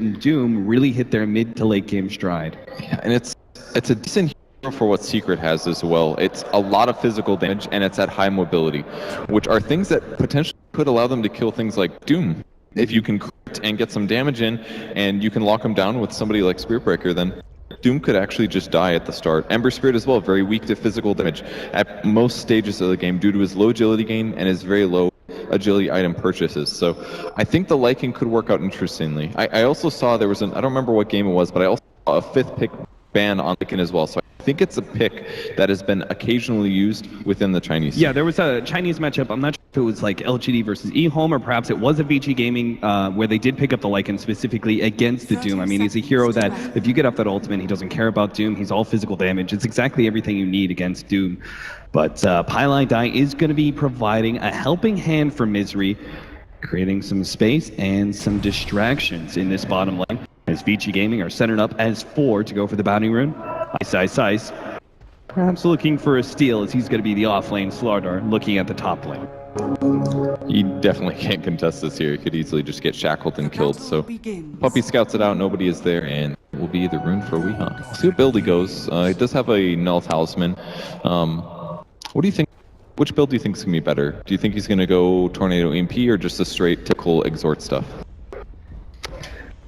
and Doom really hit their mid to late game stride. Yeah, and it's a decent hero for what Secret has as well. It's a lot of physical damage, and it's at high mobility, which are things that potentially could allow them to kill things like Doom. If you can crit and get some damage in, and you can lock him down with somebody like Spiritbreaker, then Doom could actually just die at the start. Ember Spirit as well, very weak to physical damage at most stages of the game due to his low agility gain and his very low agility item purchases. So I think the Lycan could work out interestingly. I also saw there was I don't remember what game it was, but I also saw a 5th pick ban on Lycan as well. So I think it's a pick that has been occasionally used within the Chinese scene. Yeah, there was a Chinese matchup. I'm not sure if it was like LGD versus eHome, or perhaps it was a Vici Gaming where they did pick up the Lycan specifically against the Doom. I mean, he's a hero that if you get up that ultimate, he doesn't care about Doom. He's all physical damage. It's exactly everything you need against Doom. But Pylai Dai is going to be providing a helping hand for Misery, creating some space and some distractions in this bottom lane. As Vici Gaming are setting up as 4 to go for the bounty rune. Ice. Perhaps looking for a steal, as he's going to be the off-lane Slardar looking at the top lane. He definitely can't contest this here. He could easily just get shackled and killed. So Puppey scouts it out, nobody is there, and it will be the rune for Weehaw. We'll see what build he goes. He does have a null talisman. What do you think? Which build do you think is going to be better? Do you think he's going to go Tornado EMP or just a straight typical exhort stuff?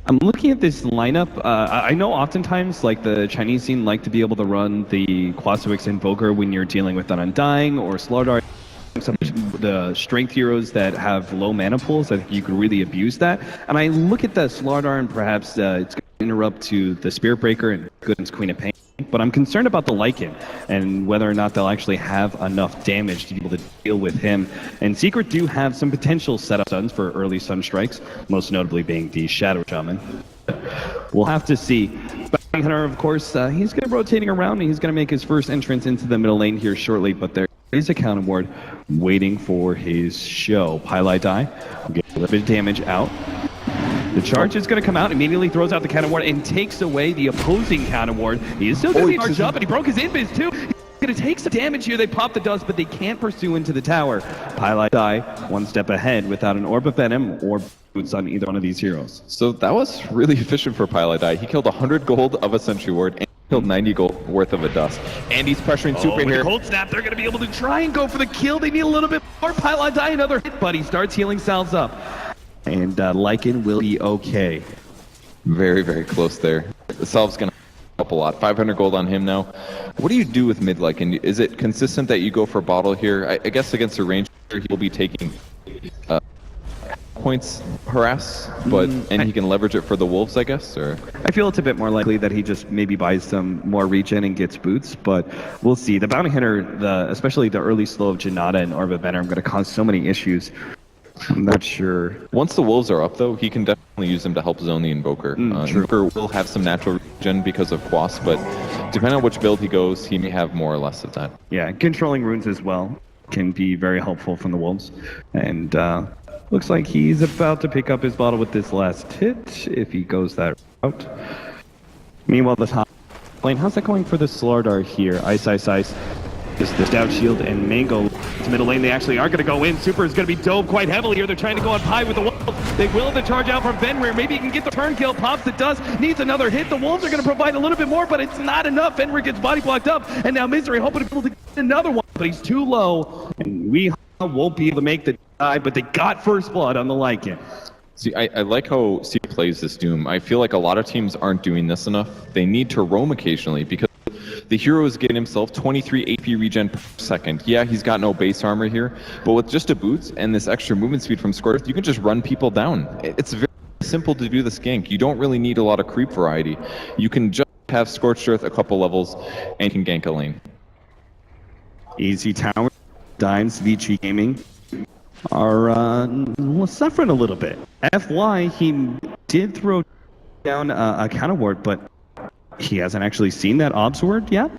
I'm looking at this lineup. I know oftentimes like the Chinese scene like to be able to run the Quaswix Invoker when you're dealing with an Undying or Slardar. Some of the strength heroes that have low mana pools, I think you could really abuse that. And I look at the Slardar and perhaps it's going to interrupt to the Spiritbreaker and Gooden's Queen of Pain. But I'm concerned about the Lycan and whether or not they'll actually have enough damage to be able to deal with him. And Secret do have some potential setup stuns for early stun strikes, most notably being the Shadow Shaman. We'll have to see. Bounty Hunter, of course, he's going to be rotating around and he's going to make his first entrance into the middle lane here shortly, but there is a counter ward waiting for his show. Pylai Dai will get a little bit of damage out. The charge is going to come out, immediately throws out the counter ward and takes away the opposing counter ward. He is still going to be charged up, and he broke his invis too. He's going to take some damage here. They pop the dust, but they can't pursue into the tower. Pylai Dai one step ahead without an Orb of Venom or boots on either one of these heroes. So that was really efficient for Pylai Dai. He killed 100 gold of a Sentry Ward and killed 90 gold worth of a dust. And he's pressuring Super here. Cold Snap, they're going to be able to try and go for the kill. They need a little bit more. Pylai Dai, another hit, but he starts healing Sal's up. And Lycan will be okay. Very, very close there. The Salve's going to help a lot. 500 gold on him now. What do you do with mid Lycan? Is it consistent that you go for bottle here? I guess against a ranger, he will be taking points harass, but and he can leverage it for the wolves, I guess? Or I feel it's a bit more likely that he just maybe buys some more regen and gets boots, but we'll see. The Bounty Hunter, especially the early slow of Janata and Orb of Venom, are going to cause so many issues. I'm not sure. Once the wolves are up, though, he can definitely use them to help zone the Invoker. Invoker will have some natural regen because of Quas, but depending on which build he goes, he may have more or less of that. Yeah, controlling runes as well can be very helpful from the wolves. And looks like he's about to pick up his bottle with this last hit, if he goes that route. Meanwhile, the top lane, how's that going for the Slardar here? Ice. Just the Stout Shield and Mango to middle lane. They actually are going to go in. Super is going to be dove quite heavily here. They're trying to go on Pi with the Wolves. They will have the charge out from Fenrir. Maybe he can get the turn kill. Pops the dust. Needs another hit. The Wolves are going to provide a little bit more, but it's not enough. Fenrir gets body blocked up. And now Misery hoping to be able to get another one. But he's too low. And we won't be able to make the die, but they got first blood on the Lycan. See, I like how C plays this Doom. I feel like a lot of teams aren't doing this enough. They need to roam occasionally because the hero is getting himself 23 AP regen per second. Yeah, he's got no base armor here, but with just a boots and this extra movement speed from Scorch, you can just run people down. It's very simple to do this gank. You don't really need a lot of creep variety. You can just have Scorched Earth a couple levels and you can gank a lane. Easy tower, Dimes, Vici Gaming are suffering a little bit. FY, he did throw down a counter ward, but he hasn't actually seen that Obs ward yet?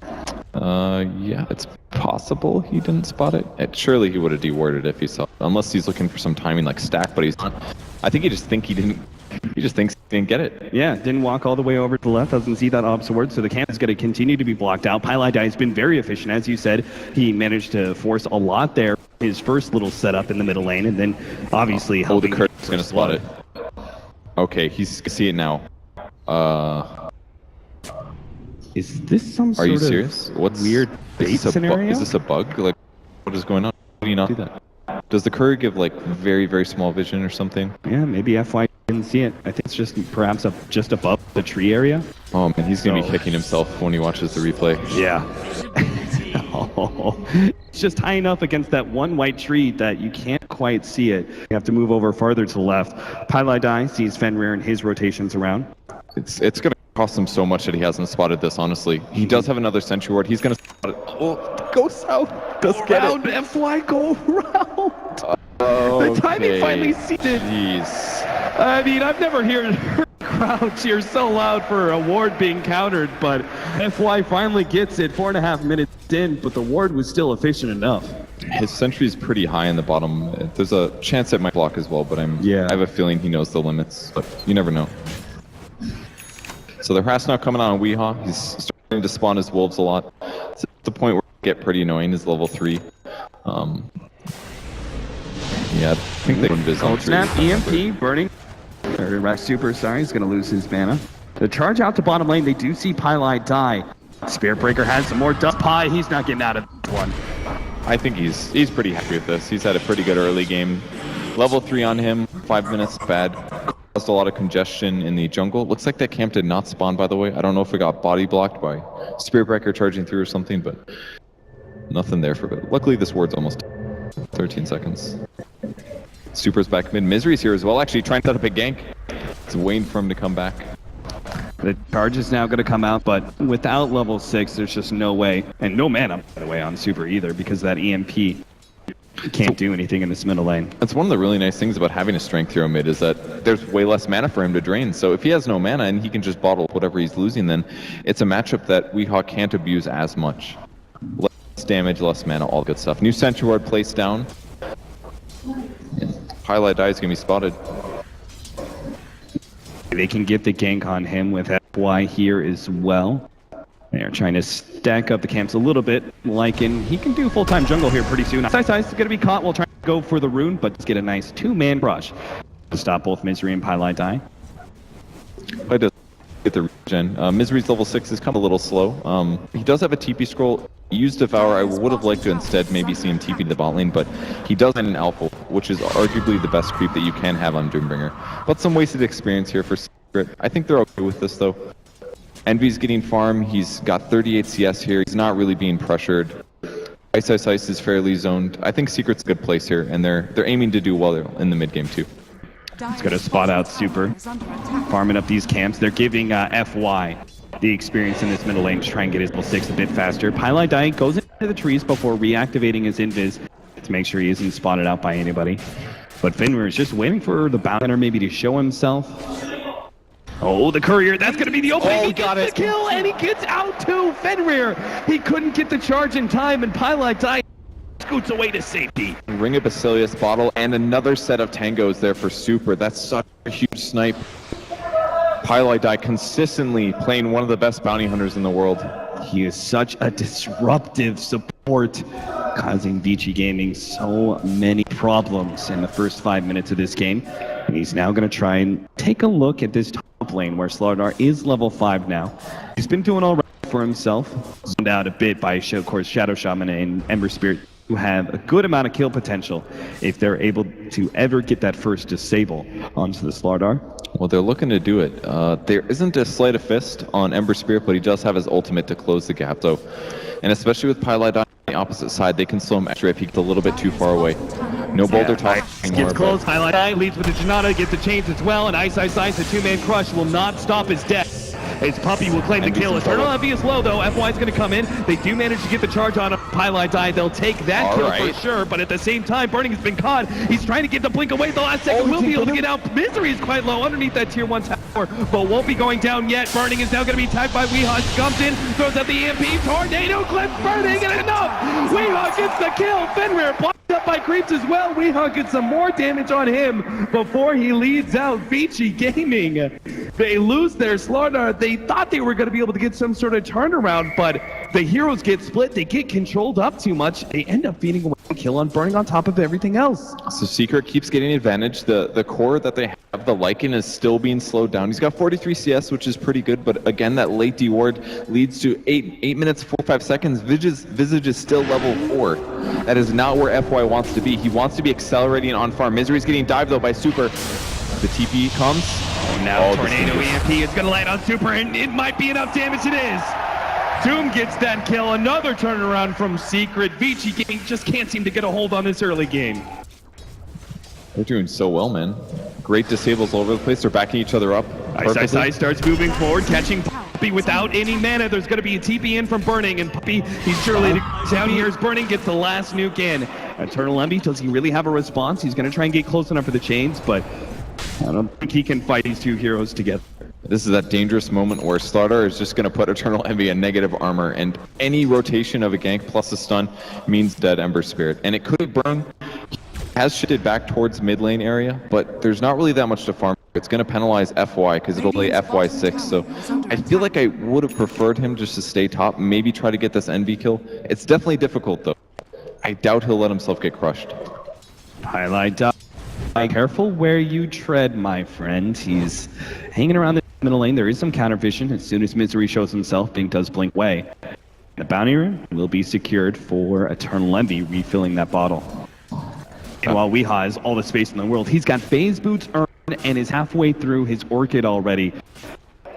Yeah, it's possible he didn't spot it. Surely he would have dewarded if he saw it. Unless he's looking for some timing like stack, but he's not. I think he just thinks he didn't get it. Yeah, didn't walk all the way over to the left, doesn't see that Obs ward, so the camp is going to continue to be blocked out. Pylai Dai has been very efficient, as you said. He managed to force a lot there. His first little setup in the middle lane, and then obviously the Kurt's going to spot it. Okay, he's see it now. Is this some Are sort you of serious? What's weird bait scenario? Is this a bug? Like, what is going on? How do you not see that? Does the courier give like very, very small vision or something? Yeah, maybe FY didn't see it. I think it's just perhaps just above the tree area. Oh man, he's gonna be kicking himself when he watches the replay. Yeah. It's just high enough against that one white tree that you can't quite see it. You have to move over farther to the left. Pylai Dai sees Fenrir and his rotations around. It's gonna cost him so much that he hasn't spotted this, honestly. He does have another sentry ward. He's gonna spot it. Oh, go south. Does get Round, it. FY go round. Okay. The timing finally seated. Jeez. I mean, I've never heard crowd cheer so loud for a ward being countered, but FY finally gets it 4.5 minutes in, but the ward was still efficient enough. His sentry is pretty high in the bottom. There's a chance it might block as well, but I have a feeling he knows the limits, but you never know. So the harass now coming on Weehaw. He's starting to spawn his wolves a lot. It's at the point where it get pretty annoying. Is level 3. Yeah, I think they invis on Cold snap, EMP, burning. Rex Super, sorry, he's going to lose his mana. The charge out to bottom lane, they do see Pylai die. Spirit Breaker has some more dust pie. He's not getting out of one. I think he's pretty happy with this. He's had a pretty good early game. Level 3 on him, 5 minutes bad. Caused a lot of congestion in the jungle. Looks like that camp did not spawn, by the way. I don't know if it got body blocked by Spirit Breaker charging through or something, but nothing there for it. Luckily, this ward's almost 13 seconds. Super's back mid. Misery's here as well, actually trying to set up a gank. It's waiting for him to come back. The charge is now going to come out, but without level 6, there's just no way. And no mana, by the way, on Super either, because that EMP can't do anything in this middle lane. That's one of the really nice things about having a strength hero mid is that there's way less mana for him to drain. So if he has no mana and he can just bottle whatever he's losing, then it's a matchup that Weehaw can't abuse as much. Less damage, less mana, all good stuff. New Sentry Ward placed down. Highlight die is going to be spotted. They can get the gank on him with FY here as well. They're trying to stack up the camps a little bit. Lycan, he can do full-time jungle here pretty soon. Size is going to be caught while trying to go for the rune, but just get a nice 2-man crush to stop both Misery and Pylai Die. I does get the regen. Misery's level 6 is kind of a little slow. He does have a TP scroll. He used Devour. I would have liked to instead maybe see him TP to the bot lane, but he does have an Alpha, which is arguably the best creep that you can have on Doombringer. But some wasted experience here for Secret. I think they're okay with this, though. Envy's getting farm. He's got 38 CS here. He's not really being pressured. Ice is fairly zoned. I think Secret's a good place here, and they're aiming to do well in the mid game too. It's going to spot out Super, farming up these camps. They're giving FY the experience in this middle lane to try and get his level 6 a bit faster. Pylai Dai goes into the trees before reactivating his invis to make sure he isn't spotted out by anybody. But Fenrir is just waiting for the bouncer maybe to show himself. Oh, the courier, that's going to be the opening. He gets the kill, and he gets out too. Fenrir, he couldn't get the charge in time, and Pylai Dai scoots away to safety. Ring of Basilius bottle, and another set of tangos there for Super. That's such a huge snipe. Pylai Dai consistently playing one of the best bounty hunters in the world. He is such a disruptive support, causing Vici Gaming so many problems in the first 5 minutes of this game. And he's now going to try and take a look at this top lane where Slardar is level 5 now. He's been doing all right for himself, zoned out a bit by, of course, Shadow Shaman and Ember Spirit, who have a good amount of kill potential if they're able to ever get that first disable onto the Slardar. Well, they're looking to do it. There isn't a sleight of fist on Ember Spirit, but he does have his ultimate to close the gap, though. And especially with Pylai Dai on the opposite side, they can slow him extra if he gets a little bit too far away. No boulder top anymore. Gets close, Pylai Dai leads with the Janata, gets the chains as well, and Ice, the 2-man crush will not stop his death. His Puppy will claim the kill. Eternal Envy is low, though. FY is going to come in. They do manage to get the charge on Pylai Dai. They'll take that kill for sure, but at the same time, Burning has been caught. He's trying to get the blink away. The last second will be able to get out. Misery is quite low underneath that tier 1 tower, but won't be going down yet. Burning is now going to be tagged by Weehaw. Comes in, throws out the EMP. Tornado clip Burning, and enough! Weehaw gets the kill. Fenrir blocked up by creeps as well. Weehaw gets some more damage on him before he leads out Vici Gaming. They lose their Slardar. They thought they were going to be able to get some sort of turnaround, but the heroes get split. They get controlled up too much. They end up feeding away a kill on Burning on top of everything else. So Secret keeps getting advantage. The core that they have the Lycan is still being slowed down. He's got 43 CS, which is pretty good, but again, that late deward leads to 8 minutes, 45 seconds. Visage is still level 4. That is not where FY wants to be. He wants to be accelerating on farm. Misery's getting dived, though, by Super. The TP comes. Oh, now Tornado EMP is going to land on Super, and it might be enough damage. It is. Doom gets that kill. Another turnaround from Secret. Vici Gaming just can't seem to get a hold on this early game. They're doing so well, man. Great disables all over the place. They're backing each other up. Ice starts moving forward, catching Puppy without any mana. There's going to be a TP in from Burning, and Puppy, he's surely down here as Burning gets the last nuke in. Eternal Envy, does he really have a response? He's going to try and get close enough for the chains, but I don't think he can fight these two heroes together. This is that dangerous moment where Slaughter is just going to put Eternal Envy in negative armor, and any rotation of a gank plus a stun means dead Ember Spirit. And it could burn. Has shifted back towards mid lane area, but there's not really that much to farm. It's going to penalize FY because it'll play FY6, so I feel like I would have preferred him just to stay top, maybe try to get this Envy kill. It's definitely difficult, though. I doubt he'll let himself get crushed. Highlight up. Be careful where you tread, my friend. He's hanging around the middle lane. There is some counter vision. As soon as Misery shows himself, Bing does blink away. The bounty room will be secured for Eternal Envy, refilling that bottle. And while Weeha has all the space in the world, he's got phase boots earned and is halfway through his Orchid already.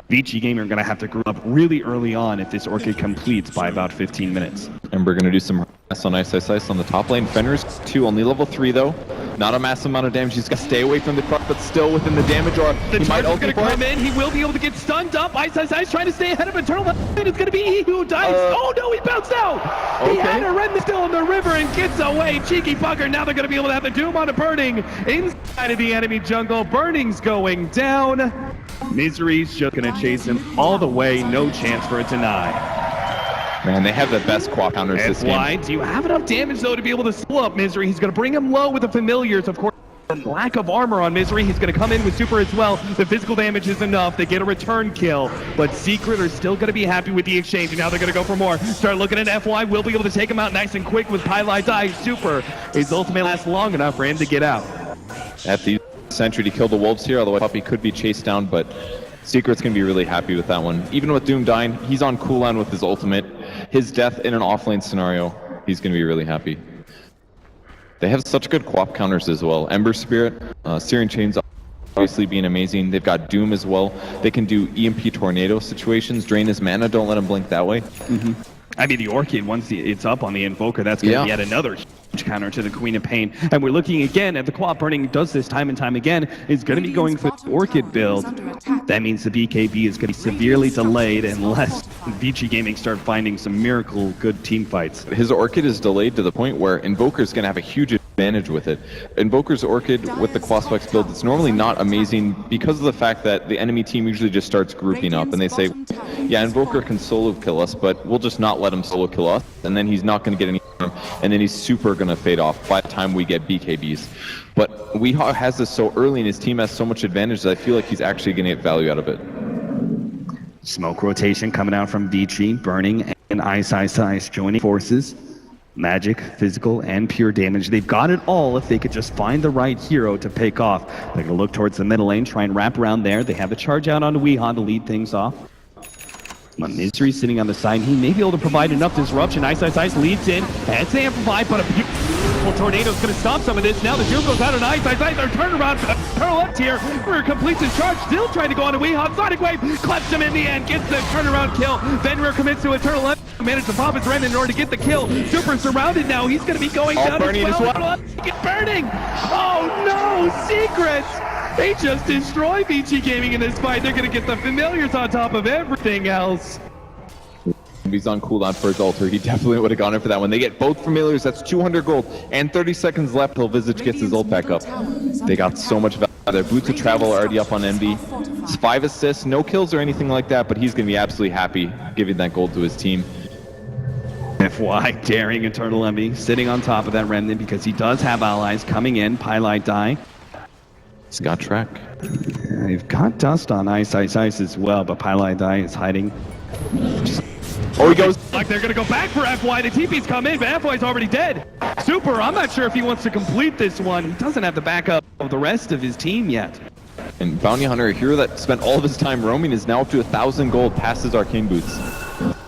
Vici Gamer are going to have to grow up really early on if this Orchid completes by about 15 minutes. And we're going to do some harass on Ice on the top lane. Fenrir's 2, only level 3 though. Not a massive amount of damage. He's got to stay away from the crush, but still within the damage aura. The charge is going to come in. He will be able to get stunned up. Ice trying to stay ahead of Eternal. It's going to be he who dies. Oh no, he bounced out. Okay. He had a Ren still in the river and gets away. Cheeky fucker. Now they're going to be able to have the Doom on a Burning inside of the enemy jungle. Burning's going down. Misery's just going to chase him all the way. No chance for a deny. Man, they have the best quad counters this game. Do you have enough damage, though, to be able to slow up Misery? He's going to bring him low with the Familiars, of course. Lack of armor on Misery. He's going to come in with Super as well. The physical damage is enough. They get a return kill. But Secret are still going to be happy with the exchange. And now they're going to go for more. Start looking at FY. We'll be able to take him out nice and quick with Pylai Die. Super. His ultimate lasts long enough for him to get out. At the Sentry to kill the Wolves here, otherwise Puppy could be chased down, but Secret's going to be really happy with that one. Even with Doom dying, he's on cooldown with his ultimate. His death in an offlane scenario, he's going to be really happy. They have such good co-op counters as well. Ember Spirit, Searing Chains obviously being amazing. They've got Doom as well. They can do EMP Tornado situations, drain his mana, don't let him blink that way. I mean, the Orchid, once it's up on the Invoker, that's going to be yet another huge counter to the Queen of Pain. And we're looking again at the co-op. Burning does this time and time again, is going to be going for the Orchid build. That means the BKB is going to be severely delayed unless Vici Gaming start finding some miracle good team fights. His Orchid is delayed to the point where Invoker's going to have a huge advantage with it. Invoker's Orchid with the Quasflex build, it's normally not amazing because of the fact that the enemy team usually just starts grouping up and they say, yeah, Invoker can solo kill us, but we'll just not let him solo kill us, and then he's not going to get any harm, and then he's super going to fade off by the time we get BKBs. But Weeha has this so early and his team has so much advantage that I feel like he's actually going to get value out of it. Smoke rotation coming out from Vici, Burning and Ice joining forces. Magic, physical, and pure damage. They've got it all if they could just find the right hero to pick off. They're going to look towards the middle lane, try and wrap around there. They have the charge out onto Weeha to lead things off. But Misery sitting on the side. He may be able to provide enough disruption. Ice leads in. It's amplified, but a beautiful tornado is going to stop some of this. Now the Doom goes out on Ice. They're turn around. Turn left here. Rear completes his charge. Still trying to go on to Weeha. Sonic Wave clutches him in the end. Gets the turnaround kill. Then Rear commits to Eternal Left. Managed to pop his Ren in order to get the kill. Super surrounded now. He's going to be going down as well. It's burning. Oh no, Secrets. They just destroy Vici Gaming in this fight. They're going to get the Familiars on top of everything else. He's on cooldown for his altar. He definitely would have gone in for that one. They get both Familiars. That's 200 gold and 30 seconds left till Visage gets his ult back up. They got so much value. Their Boots of Travel are already up on Envy. It's 5 assists, no kills or anything like that, but he's going to be absolutely happy giving that gold to his team. FY daring Eternal Envy, sitting on top of that remnant because he does have allies coming in. Pylai Die. He's got track. They've got dust on Ice as well, but Pylai Die is hiding. Oh, he goes. Like they're going to go back for FY. The TP's come in, but FY's already dead. Super, I'm not sure if he wants to complete this one. He doesn't have the backup of the rest of his team yet. And Bounty Hunter, a hero that spent all of his time roaming, is now up to 1,000 gold past his Arcane Boots.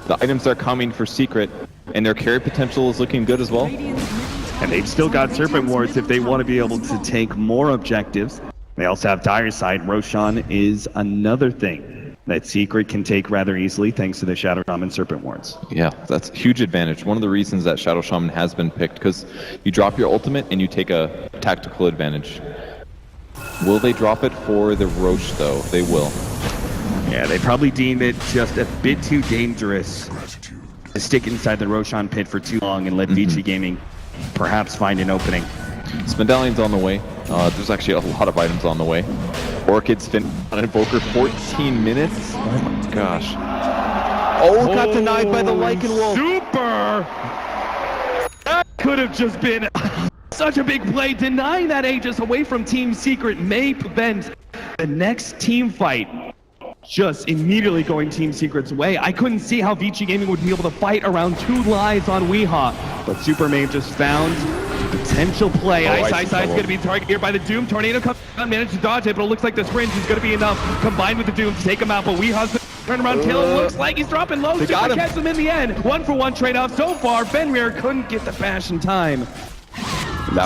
The items are coming for Secret, and their carry potential is looking good as well. And they've still got Serpent Wards if they want to be able to take more objectives. They also have Dire Side. Roshan is another thing that Secret can take rather easily thanks to the Shadow Shaman Serpent Wards. Yeah, that's a huge advantage. One of the reasons that Shadow Shaman has been picked, because you drop your ultimate and you take a tactical advantage. Will they drop it for the Roche, though? They will. Yeah, they probably deemed it just a bit too dangerous to stick inside the Roshan pit for too long and let Vici Gaming perhaps find an opening. Medallion's on the way. There's actually a lot of items on the way. Orchid's fin on Invoker, 14 minutes. Oh my gosh. Oh, got denied by the Lycan Wolf. Super! That could have just been such a big play. Denying that Aegis away from Team Secret may prevent the next team fight just immediately going Team Secret's way. I couldn't see how Vici Gaming would be able to fight around 2 lives on Weehaw, but Super may have just found potential play. Ice is going to be targeted here by the Doom. Tornado comes down, managed to dodge it, but it looks like the sprint is going to be enough combined with the Doom to take him out. But Weehaw's turnaround kill. It looks like he's dropping low. Super catches him in the end. 1-for-1 trade-off so far. Fenrir couldn't get the bash in time.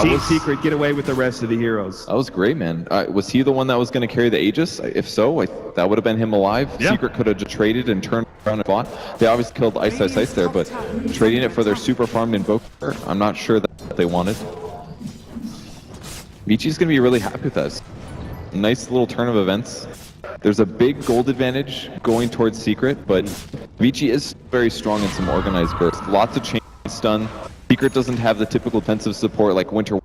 Team Secret get away with the rest of the heroes. That was great, man. Was he the one that was going to carry the Aegis? If so, that would have been him alive. Yeah. Secret could have just traded and turned around and fought. They obviously killed Ice there, but trading it for their super farmed Invoker, I'm not sure that they wanted. Vici's going to be really happy with us. Nice little turn of events. There's a big gold advantage going towards Secret, but Vici is very strong in some organized bursts. Lots of chain stun. Secret doesn't have the typical defensive support like Winter,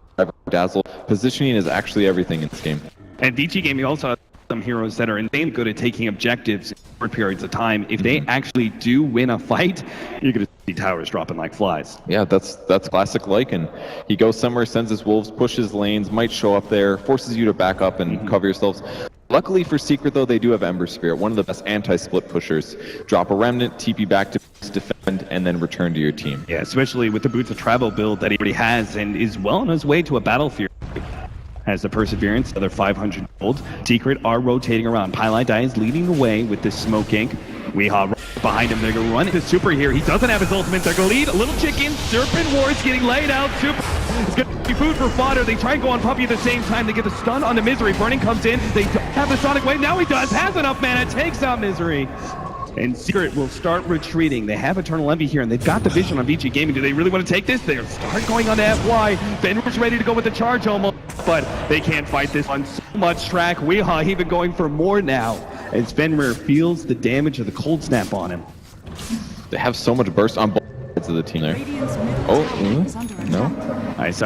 Dazzle. Positioning is actually everything in this game. And Vici Gaming also has some heroes that are insanely good at taking objectives in short periods of time. If they actually do win a fight, you're going to see towers dropping like flies. Yeah, that's classic Lycan. He goes somewhere, sends his wolves, pushes lanes, might show up there, forces you to back up and cover yourselves. Luckily for Secret, though, they do have Ember Spirit, one of the best anti-split pushers. Drop a Remnant, TP back to defend, and then return to your team. Yeah, especially with the Boots of Travel build that he already has and is well on his way to a Battlefield. Has the Perseverance, another 500 gold. Secret are rotating around. Pylai Dai is leading the way with this Smoke Ink. Weehaw right behind him. They're going to run into Super here. He doesn't have his ultimate. They're going to lead. A little chicken. Serpent Ward's getting laid out. Super is going to be food for fodder. They try and go on Puppy at the same time. They get the stun on the Misery. Burning comes in. They don't have the Sonic Wave. Now he does. Has enough mana. Takes out Misery. And Secret will start retreating. They have Eternal Envy here, and they've got the vision on Vici Gaming. Do they really want to take this? They'll start going on to FY. Fenrir's ready to go with the charge almost, but they can't fight this on so much track. Weehaw even going for more now, as Fenrir feels the damage of the cold snap on him. They have so much burst on both sides of the team there. No. Ice.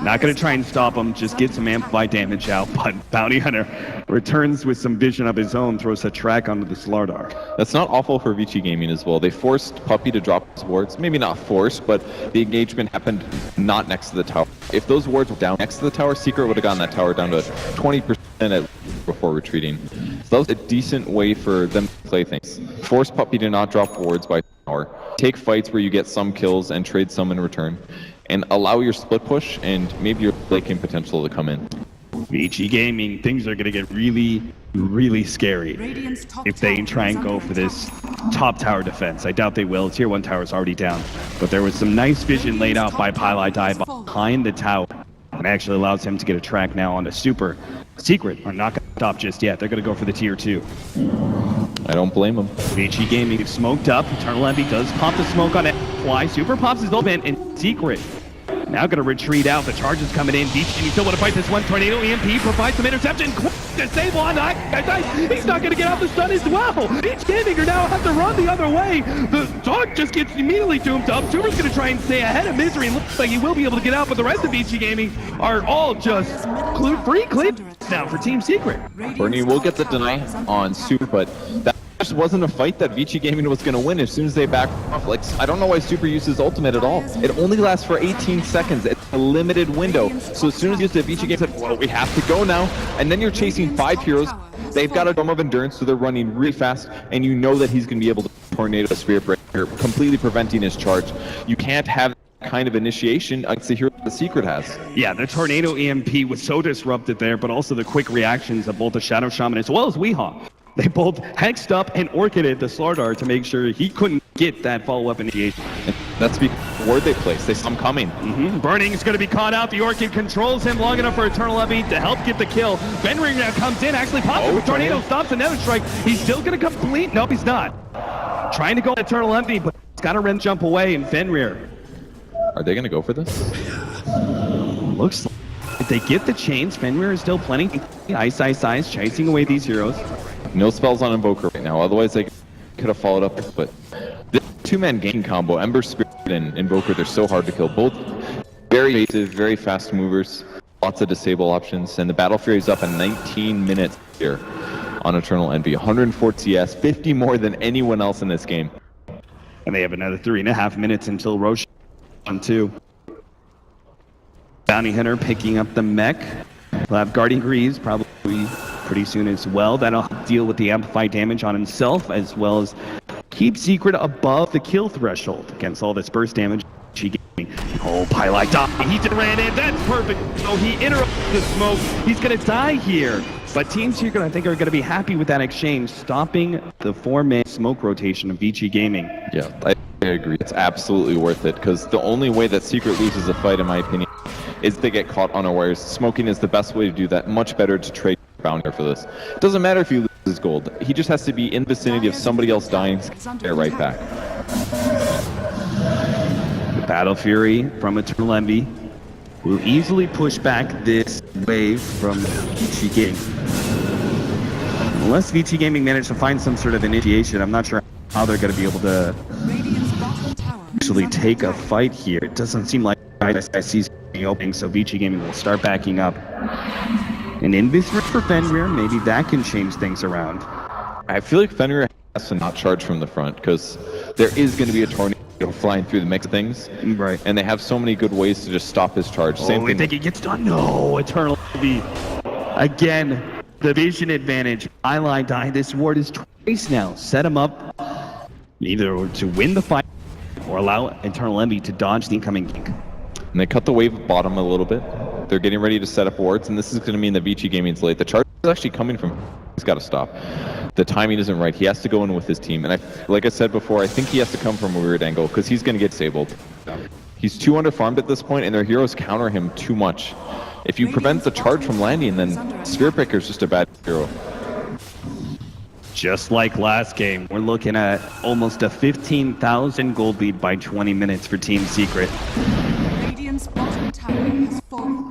Not going to try and stop him, just get some amplified damage out, but Bounty Hunter returns with some vision of his own, throws a track onto the Slardar. That's not awful for Vici Gaming as well. They forced Puppy to drop his wards. Maybe not forced, but the engagement happened not next to the tower. If those wards were down next to the tower, Secret would have gotten that tower down to 20% before retreating. So that was a decent way for them to play things. Force Puppy to not drop wards by tower. Take fights where you get some kills and trade some in return. And allow your split push and maybe your Lycan potential to come in. Vici Gaming, things are going to get really, really scary if they try and go for this top tower defense. I doubt they will. Tier 1 tower is already down. But there was some nice vision laid out by Pylai Dai behind the tower. And actually allows him to get a track now onto Super. Secret are not going to stop just yet. They're going to go for the tier 2. I don't blame them. Vici Gaming smoked up. Eternal Envy does pop the smoke on it. Fly. Super pops his ultimate, and Secret now going to retreat out. The charge is coming in. Vici, and you still want to fight this one. Tornado EMP provides some interception. Quick disable on Ice. He's not going to get off the stun as well. Vici Gaming are now have to run the other way. The dog just gets immediately doomed up. Super's going to try and stay ahead of Misery, and looks like he will be able to get out, but the rest of Vici Gaming are all just free clear now for Team Secret. Bernie will get the deny on Super, but that just wasn't a fight that Vici Gaming was going to win as soon as they back off. Like, I don't know why Super uses ultimate at all. It only lasts for 18 seconds. It's a limited window. So as soon as you use it, Vici Gaming said, well, we have to go now. And then you're chasing 5 heroes. They've got a Dome of Endurance, so they're running really fast, and you know that he's going to be able to Tornado Spirit Breaker, completely preventing his charge. You can't have kind of initiation against the hero the Secret has. Yeah, the Tornado EMP was so disrupted there, but also the quick reactions of both the Shadow Shaman as well as Weehaw. They both hexed up and orchided the Slardar to make sure he couldn't get that follow-up initiation. And that's because the word they placed. They saw him coming. Burning's going to be caught out. The Orchid controls him long enough for Eternal Levy to help get the kill. Fenrir now comes in, actually pops it with Tornado, stops another strike. He's still going to complete. Nope, he's not. Trying to go Eternal Levy, but he's got to run jump away, and Fenrir. Are they going to go for this? Looks like if they get the chains, Fenrir is still plenty. Ice, chasing away these heroes. No spells on Invoker right now, otherwise they could have followed up. But this two-man ganking combo, Ember Spirit and Invoker, they're so hard to kill. Both very evasive, very fast movers, lots of disable options, and the Battle Fury is up in 19 minutes here on Eternal Envy. 104 CS, 50 more than anyone else in this game. And they have another 3.5 minutes until Roche on 2. Bounty Hunter picking up the mech. We'll have Guardian Greaves probably pretty soon as well. That'll deal with the amplified damage on himself, as well as keep Secret above the kill threshold against all this burst damage. Oh, Pylite die. He just ran in. That's perfect. So he interrupted the smoke. He's going to die here. But Team Secret, I think, are going to be happy with that exchange, stopping the 4-man smoke rotation of Vici Gaming. Yeah, I agree. It's absolutely worth it, because the only way that Secret loses a fight, in my opinion, is they get caught unawares. Smoking is the best way to do that. Much better to trade Bounty for this. It doesn't matter if he loses gold. He just has to be in the vicinity of somebody else dying to get right back. The Battle Fury from Eternal Envy will easily push back this wave from Vici Gaming. Unless Vici Gaming managed to find some sort of initiation, I'm not sure how they're going to be able to actually take a fight here. It doesn't seem like I see opening, so Vici Gaming will start backing up. An Invis for Fenrir, maybe that can change things around. I feel like Fenrir has to not charge from the front, because there is going to be a tornado flying through the mix of things. Right. And they have so many good ways to just stop his charge. Same thing. I think it gets done. No, Eternal Envy. Again, the vision advantage. Eyeline die. This ward is twice now. Set him up either to win the fight or allow Eternal Envy to dodge the incoming gank. And they cut the wave bottom a little bit. They're getting ready to set up wards, and this is going to mean that Vici Gaming's late. The charge is actually coming from... He's got to stop. The timing isn't right. He has to go in with his team. And like I said before, I think he has to come from a weird angle, because he's going to get disabled. He's too underfarmed at this point, and their heroes counter him too much. If you prevent the charge from landing, then Spirit Breaker's just a bad hero. Just like last game, we're looking at almost a 15,000 gold lead by 20 minutes for Team Secret.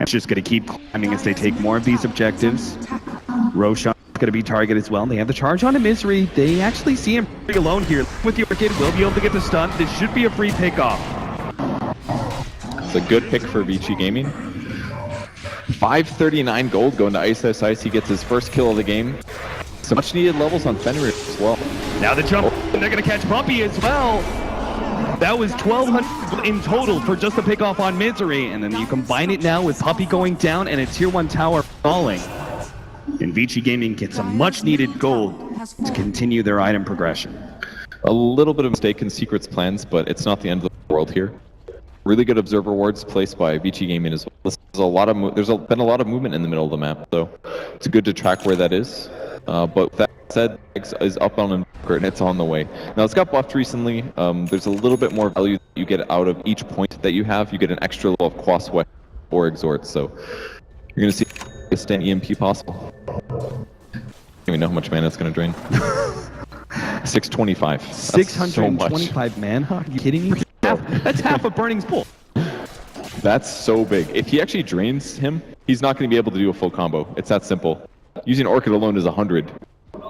It's just going to keep climbing as they take more of these objectives. Roshan's going to be targeted as well. They have the charge on a Misery. They actually see him pretty alone here. With the Orchid, will be able to get the stun. This should be a free pickoff. It's a good pick for Vici Gaming. 539 gold going to Ice. He gets his first kill of the game. Some much needed levels on Fenrir as well. Now the jump, and they're going to catch Bumpy as well. That was 1,200 in total for just the pickoff on Misery, and then you combine it now with Puppy going down and a tier 1 tower falling. And Vici Gaming gets some much needed gold to continue their item progression. A little bit of mistake in Secret's plans, but it's not the end of the world here. Really good observer wards placed by Vici Gaming as well. There's been a lot of movement in the middle of the map, so it's good to track where that is. But that said, is up on Invoker, and it's on the way. Now, it's got buffed recently. There's a little bit more value that you get out of each point that you have. You get an extra level of Qua Sweat or Exhort, so you're going to see a stand EMP possible. I don't even know how much mana it's going to drain. 625. 625 so mana? Are you kidding me? That's half of Burning's pull. That's so big. If he actually drains him, he's not going to be able to do a full combo. It's that simple. Using Orchid alone is 100.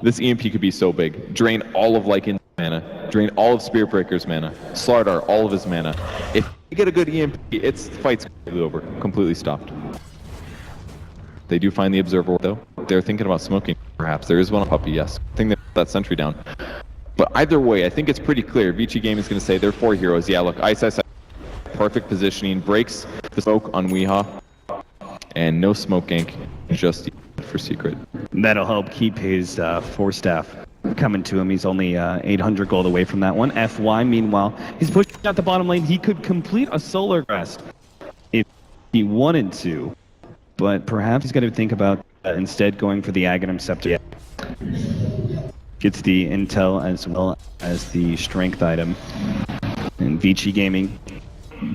This EMP could be so big. Drain all of Lycan's mana. Drain all of Spirit Breaker's mana. Slardar all of his mana. If you get a good EMP, the fight's completely over. Completely stopped. They do find the Observer, though. They're thinking about smoking, perhaps. There is one on Puppy, yes. I think they put that sentry down. But either way, I think it's pretty clear. Vici Gaming is going to say they're 4 heroes. Yeah, look, Ice, perfect positioning. Breaks the smoke on Weehaw. And no smoke gank, just for Secret. That'll help keep his 4 staff coming to him. He's only 800 gold away from that one. FY, meanwhile, he's pushing out the bottom lane. He could complete a Solar Crest if he wanted to, but perhaps he's got to think about instead going for the Aghanim Scepter. Gets the intel as well as the strength item. And Vici Gaming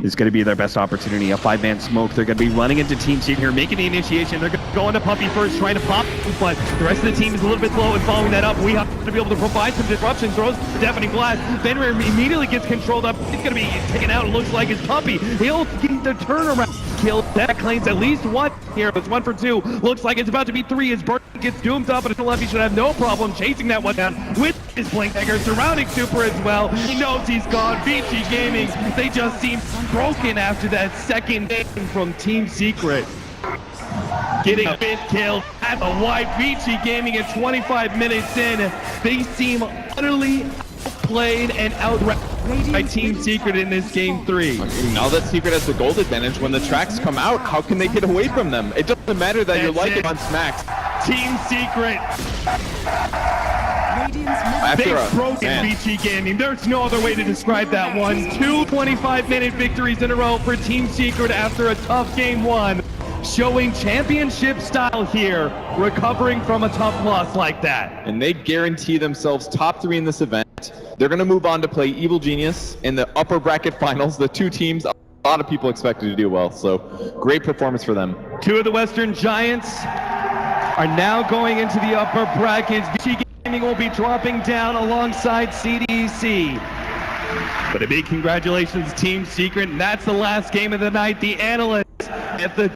is going to be their best opportunity. A 5-man smoke. They're going to be running into Team Secret here, making the initiation. They're going to Puppey first, trying to pop, but the rest of the team is a little bit slow in following that up. We have to be able to provide some disruption. Throws the deafening blast. Fenrir immediately gets controlled up. He's going to be taken out. It looks like it's Puppey. He'll get the turnaround kill. That claims at least one here. It's 1 for 2. Looks like it's about to be 3 as Burt gets doomed up, but it's left. He should have no problem chasing that one down with his blink dagger, surrounding Super as well. He knows he's gone. Vici Gaming, they just seem broken after that second game from Team Secret. Getting a bit killed at the white. Vici Gaming at 25 minutes in. They seem utterly outplayed and outranked by Team Secret in this game 3. Now that Secret has the gold advantage, when the tracks come out, how can they get away from them? It doesn't matter that you're like it on Smacks. Team Secret. They've broken Vici Gaming. There's no other way to describe that one. 2 25-minute victories in a row for Team Secret after a tough game 1. Showing championship style here, recovering from a tough loss like that. And they guarantee themselves top 3 in this event. They're going to move on to play Evil Genius in the upper bracket finals. The 2 teams, a lot of people expected to do well, so great performance for them. 2 of the Western Giants are now going into the upper brackets. Vici Gaming will be dropping down alongside CDC. But a big congratulations, Team Secret. And that's the last game of the night. The analysts at the